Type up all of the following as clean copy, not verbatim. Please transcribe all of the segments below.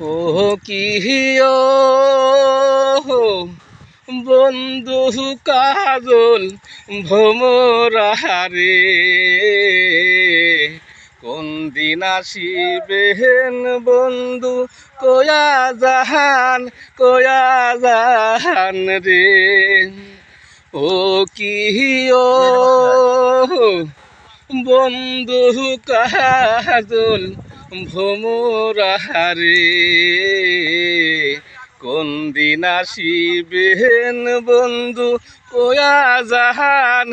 ও কি ও বন্ধু কাজল ভ্রমরারে কোন দিন আসিবেন বন্ধু কয়া জাহান রে। ও কি ও বন্ধু কাজল ভ্রমরারে কোন দিন আসিবেন বন্ধু কয়া জাহান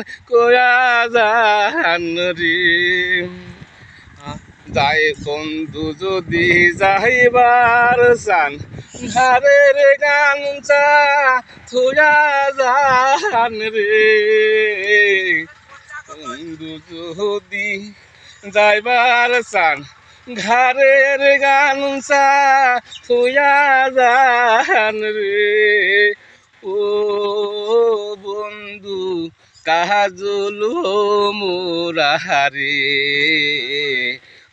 রে। যাই বন্ধু যদি যাইবার চান ঘরের গামছা থুয়া জাহান রে। বন্ধু যদি যাইবার চান ঘরের গামছা থুয়া জাহান রে। ও বন্ধু কাজল মোরারে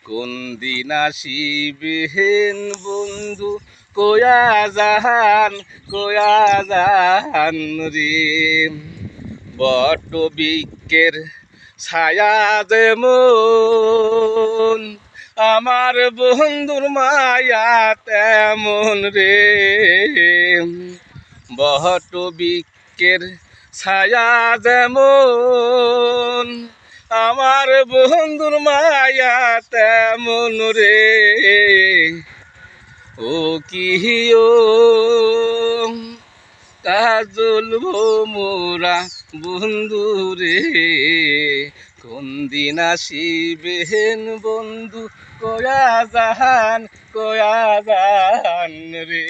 কোন দিন আসিবেন বন্ধু কয়া জাহান রে। বট বৃক্ষের ছায়া যেমন আমার বন্ধুর মায়া তেমন রে। বট বৃক্ষের ছায়া যেমন আমার বন্ধুর মায়া তেমন রে। ও কি ও কাজল ভ্রমরা বন্ধু রে কোন দিন আসিবেন বন্ধু কয়া জাহান রে।